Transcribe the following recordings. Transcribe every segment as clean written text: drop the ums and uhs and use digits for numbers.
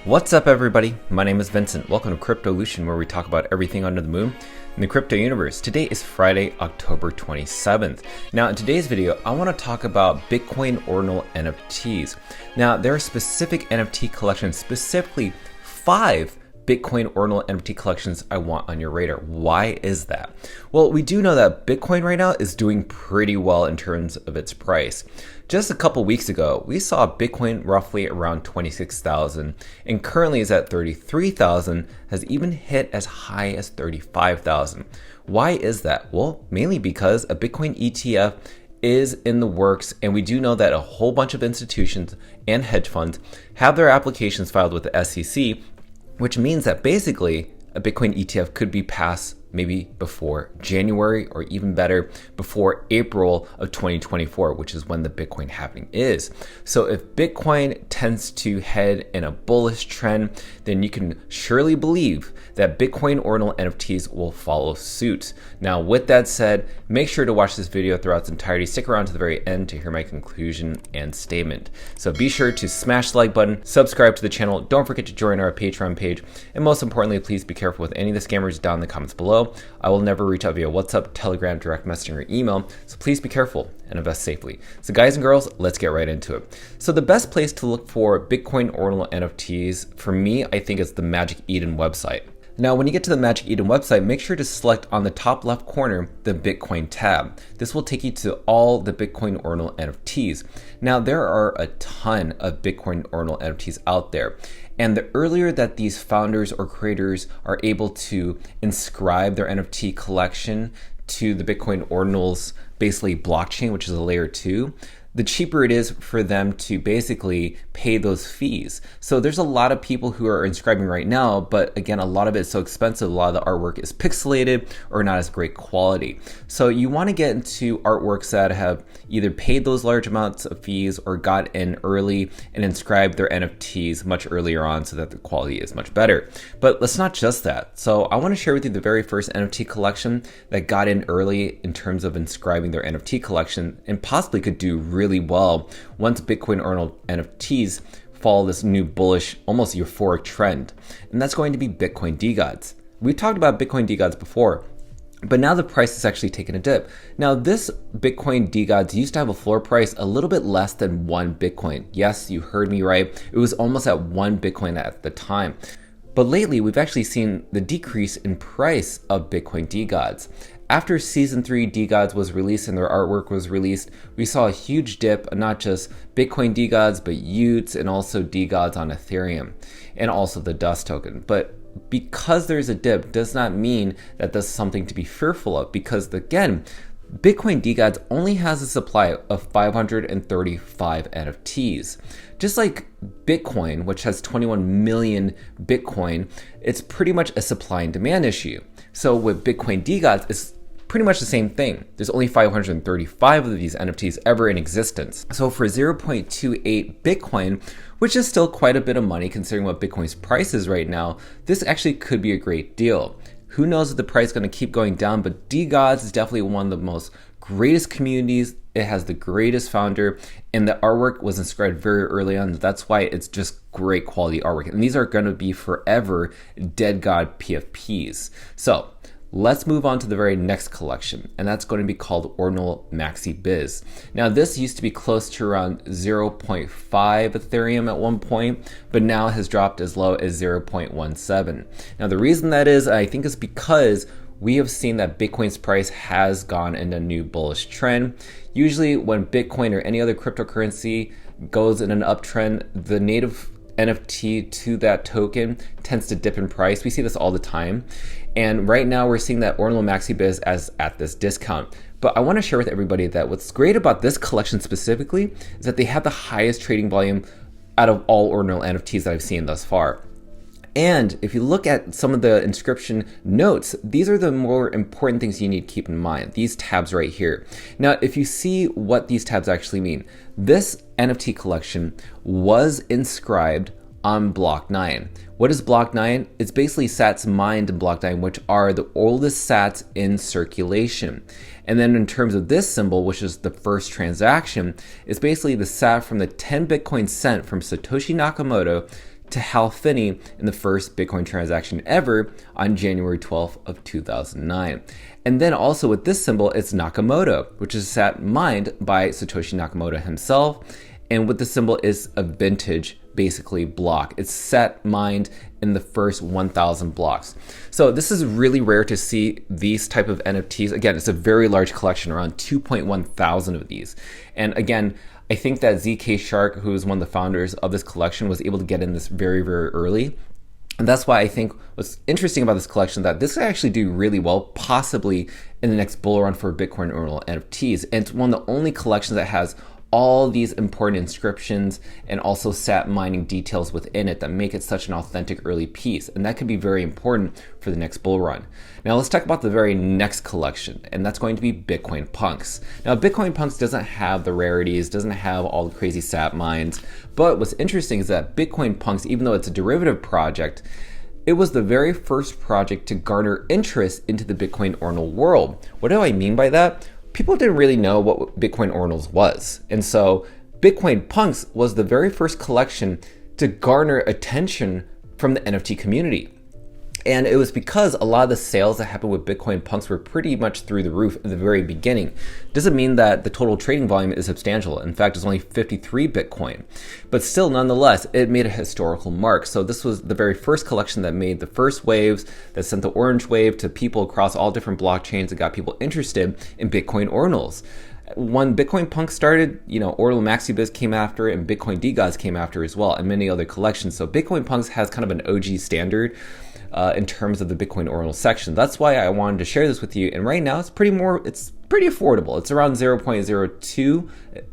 What's up, everybody? My name is Vincent. Welcome to Cryptolution, where we talk about everything under the moon in the crypto universe. Today is Friday, October 27th. Now, in today's video, I want to talk about Bitcoin Ordinal NFTs. Now, there are specific NFT collections, specifically 5 Bitcoin Ordinal NFT collections I want on your radar. Why is that? Well, we do know that Bitcoin right now is doing pretty well in terms of its price. Just a couple weeks ago, we saw Bitcoin roughly around 26,000 and currently is at 33,000, has even hit as high as 35,000. Why is that? Well, mainly because a Bitcoin ETF is in the works, and we do know that a whole bunch of institutions and hedge funds have their applications filed with the SEC, which means that basically a Bitcoin ETF could be passed maybe before January, or even better, before April of 2024, which is when the Bitcoin halving is. So if Bitcoin tends to head in a bullish trend, then you can surely believe that Bitcoin Ordinal NFTs will follow suit. Now, with that said, make sure to watch this video throughout its entirety. Stick around to the very end to hear my conclusion and statement. So be sure to smash the like button, subscribe to the channel, don't forget to join our Patreon page, and most importantly, please be careful with any of the scammers down in the comments below. I will never reach out via WhatsApp, Telegram, direct messaging, or email, so please be careful and invest safely. So guys and girls, let's get right into it. So the best place to look for Bitcoin Ordinal NFTs, for me, I think it's the Magic Eden website. Now, when you get to the Magic Eden website, make sure to select on the top left corner the Bitcoin tab. This will take you to all the Bitcoin Ordinal NFTs. Now, there are a ton of Bitcoin Ordinal NFTs out there. And the earlier that these founders or creators are able to inscribe their NFT collection to the Bitcoin Ordinals, basically blockchain, which is a layer 2, the cheaper it is for them to basically pay those fees. So there's a lot of people who are inscribing right now, but again, a lot of it is so expensive. A lot of the artwork is pixelated or not as great quality. So you want to get into artworks that have either paid those large amounts of fees or got in early and inscribed their NFTs much earlier on so that the quality is much better. But let's not just that. So I want to share with you the very first NFT collection that got in early in terms of inscribing their NFT collection and possibly could do really well once Bitcoin Ordinal NFTs follow this new bullish, almost euphoric trend. And that's going to be Bitcoin Degods. We've talked about Bitcoin Degods before, but now the price has actually taken a dip. Now, this Bitcoin Degods used to have a floor price a little bit less than 1 Bitcoin. Yes, you heard me right. It was almost at 1 Bitcoin at the time. But lately, we've actually seen the decrease in price of Bitcoin Degods. After Season 3 Degods was released and their artwork was released, we saw a huge dip, not just Bitcoin Degods, but Utes and also Degods on Ethereum, and also the Dust token. But because there's a dip does not mean that that's something to be fearful of, because again, Bitcoin Degods only has a supply of 535 NFTs. Just like Bitcoin, which has 21 million Bitcoin, it's pretty much a supply and demand issue. So with Bitcoin Degods, it's pretty much the same thing. There's only 535 of these NFTs ever in existence. So for 0.28 Bitcoin, which is still quite a bit of money considering what Bitcoin's price is right now, this actually could be a great deal. Who knows if the price is going to keep going down, but Degods is definitely one of the most greatest communities. It has the greatest founder, and the artwork was inscribed very early on. That's why it's just great quality artwork. And these are going to be forever Dead God PFPs. So let's move on to the very next collection, and that's going to be called Ordinal Maxi Biz. Now, this used to be close to around 0.5 Ethereum at one point, but now has dropped as low as 0.17. Now, the reason that is, I think, is because we have seen that Bitcoin's price has gone in a new bullish trend. Usually when Bitcoin or any other cryptocurrency goes in an uptrend, the native NFT to that token tends to dip in price. We see this all the time. And right now we're seeing that Ordinal Maxi Biz as at this discount. But I want to share with everybody that what's great about this collection specifically is that they have the highest trading volume out of all Ordinal NFTs that I've seen thus far. And if you look at some of the inscription notes, these are the more important things you need to keep in mind, these tabs right here. Now, if you see what these tabs actually mean, this NFT collection was inscribed on Block 9. What is Block 9? It's basically sats mined in Block 9, which are the oldest sats in circulation. And then in terms of this symbol, which is the first transaction, it's basically the sat from the 10 Bitcoin sent from Satoshi Nakamoto to Hal Finney in the first Bitcoin transaction ever on January 12th of 2009. And then also with this symbol, it's Nakamoto, which is sat mined by Satoshi Nakamoto himself. And what the symbol is a vintage, basically, block. It's set mined in the first 1,000 blocks. So this is really rare to see these type of NFTs. Again, it's a very large collection, around 2.1 thousand of these. And again, I think that ZK Shark, who is one of the founders of this collection, was able to get in this very, very early. And that's why I think what's interesting about this collection, that this could actually do really well, possibly in the next bull run for Bitcoin Ordinal NFTs. And it's one of the only collections that has all these important inscriptions and also sat mining details within it that make it such an authentic early piece. And that could be very important for the next bull run. Now let's talk about the very next collection, and that's going to be Bitcoin Punks. Now Bitcoin Punks doesn't have the rarities, doesn't have all the crazy sat mines, but what's interesting is that Bitcoin Punks, even though it's a derivative project, it was the very first project to garner interest into the Bitcoin Ordinal world. What do I mean by that? People didn't really know what Bitcoin Ordinals was. And so Bitcoin Punks was the very first collection to garner attention from the NFT community. And it was because a lot of the sales that happened with Bitcoin Punks were pretty much through the roof at the very beginning. Doesn't mean that the total trading volume is substantial. In fact, it's only 53 Bitcoin. But still, nonetheless, it made a historical mark. So this was the very first collection that made the first waves, that sent the orange wave to people across all different blockchains that got people interested in Bitcoin Ordinals. When Bitcoin Punk started, Ordinal Maxi Biz came after it, and Bitcoin Degods came after as well, and many other collections. So Bitcoin Punks has kind of an OG standard in terms of the Bitcoin Ordinal section. That's why I wanted to share this with you. And right now, it's pretty affordable. It's around 0.02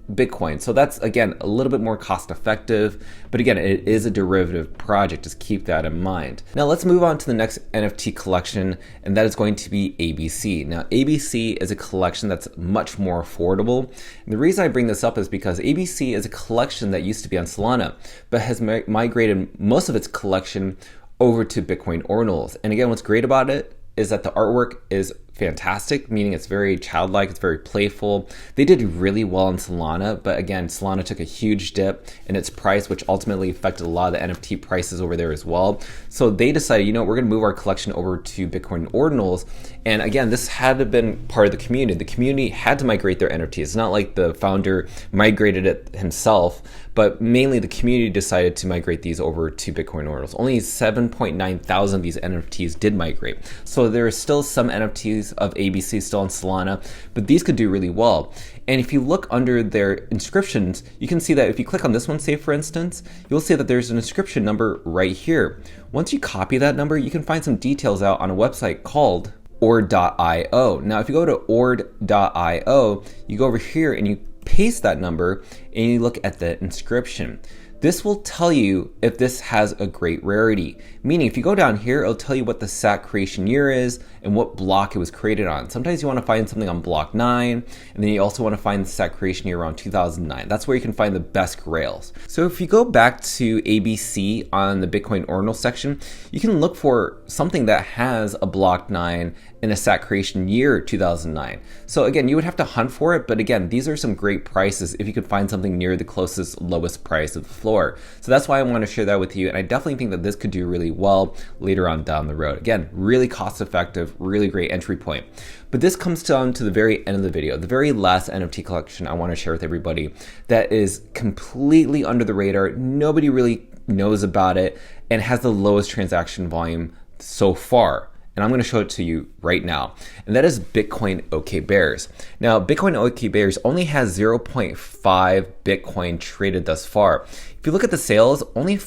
Bitcoin. So that's, again, a little bit more cost effective. But again, it is a derivative project. Just keep that in mind. Now let's move on to the next NFT collection, and that is going to be ABC. Now ABC is a collection that's much more affordable. And the reason I bring this up is because ABC is a collection that used to be on Solana, but has migrated most of its collection over to Bitcoin Ordinals. And again, what's great about it is that the artwork is fantastic, meaning it's very childlike, it's very playful. They did really well in Solana, but again, Solana took a huge dip in its price, which ultimately affected a lot of the NFT prices over there as well. So they decided, we're going to move our collection over to Bitcoin Ordinals. And again, this had to have been part of the community. The community had to migrate their NFTs. It's not like the founder migrated it himself, but mainly the community decided to migrate these over to Bitcoin Ordinals. Only 7.9 thousand of these NFTs did migrate. So there are still some NFTs of ABC still on Solana, but these could do really well. And if you look under their inscriptions, you can see that if you click on this one, say for instance, you'll see that there's an inscription number right here. Once you copy that number, you can find some details out on a website called ord.io. Now, if you go to ord.io, you go over here and you paste that number and you look at the inscription. This will tell you if this has a great rarity. Meaning if you go down here, it'll tell you what the SAT creation year is and what block it was created on. Sometimes you want to find something on block 9, and then you also want to find the SAT creation year around 2009. That's where you can find the best grails. So if you go back to ABC on the Bitcoin Ordinal section, you can look for something that has a block 9 and a SAT creation year 2009. So again, you would have to hunt for it, but again, these are some great prices if you could find something near the closest lowest price of the floor. So that's why I want to share that with you, and I definitely think that this could do really well later on down the road. Again, really cost effective, really great entry point. But this comes down to the very end of the video, the very last NFT collection I want to share with everybody that is completely under the radar. Nobody really knows about it and has the lowest transaction volume so far. And I'm going to show it to you right now. And that is Bitcoin OK Bears. Now, Bitcoin OK Bears only has 0.5 Bitcoin traded thus far. If you look at the sales, only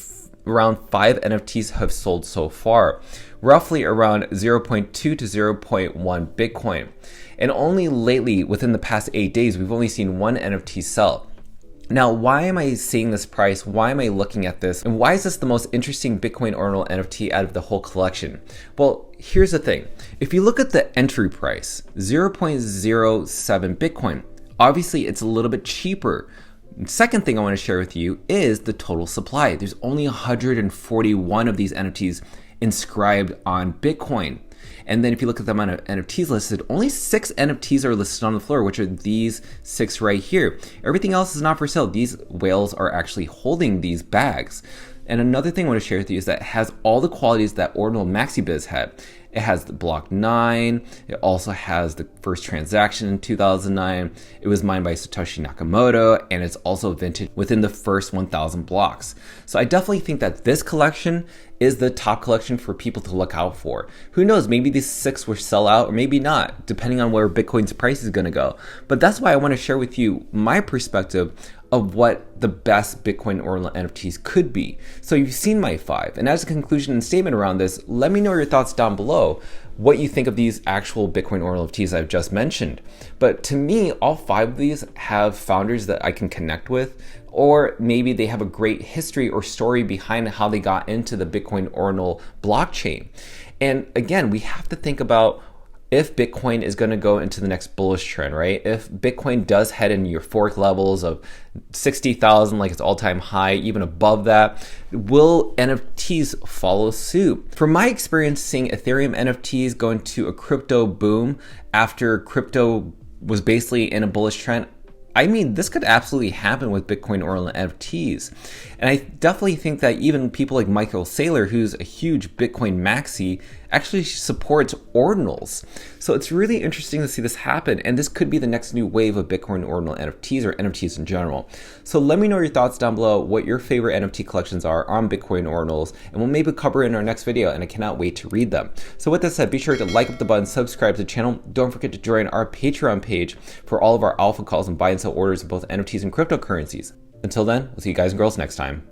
around 5 NFTs have sold so far, roughly around 0.2 to 0.1 Bitcoin. And only lately, within the past 8 days, we've only seen 1 NFT sell. Now, why am I seeing this price? Why am I looking at this? And why is this the most interesting Bitcoin Ordinal NFT out of the whole collection? Well, here's the thing. If you look at the entry price, 0.07 Bitcoin, obviously it's a little bit cheaper. Second thing I want to share with you is the total supply. There's only 141 of these NFTs inscribed on Bitcoin. And then if you look at the amount of NFTs listed, only 6 NFTs are listed on the floor, which are these 6 right here. Everything else is not for sale. These whales are actually holding these bags. And another thing I want to share with you is that it has all the qualities that Ordinal Maxi Biz had. It has the block 9. It also has the first transaction in 2009. It was mined by Satoshi Nakamoto, and it's also vintage within the first 1,000 blocks. So I definitely think that this collection is the top collection for people to look out for. Who knows, maybe these 6 will sell out or maybe not, depending on where Bitcoin's price is gonna go. But that's why I wanna share with you my perspective of what the best Bitcoin Ordinal NFTs could be. So you've seen my 5, and as a conclusion and statement around this, let me know your thoughts down below, what you think of these actual Bitcoin Ordinal NFTs I've just mentioned. But to me, all 5 of these have founders that I can connect with, or maybe they have a great history or story behind how they got into the Bitcoin Ordinal blockchain. And again, we have to think about if Bitcoin is going to go into the next bullish trend, right? If Bitcoin does head in euphoric levels of 60,000, like its all-time high, even above that, will NFTs follow suit? From my experience seeing Ethereum NFTs go into a crypto boom after crypto was basically in a bullish trend, I mean, this could absolutely happen with Bitcoin Ordinal NFTs. And I definitely think that even people like Michael Saylor, who's a huge Bitcoin maxi, actually supports Ordinals. So it's really interesting to see this happen. And this could be the next new wave of Bitcoin Ordinal NFTs or NFTs in general. So let me know your thoughts down below, what your favorite NFT collections are on Bitcoin Ordinals, and we'll maybe cover it in our next video, and I cannot wait to read them. So with that said, be sure to like up the button, subscribe to the channel. Don't forget to join our Patreon page for all of our alpha calls and buy and sell orders of both NFTs and cryptocurrencies. Until then, we'll see you guys and girls next time.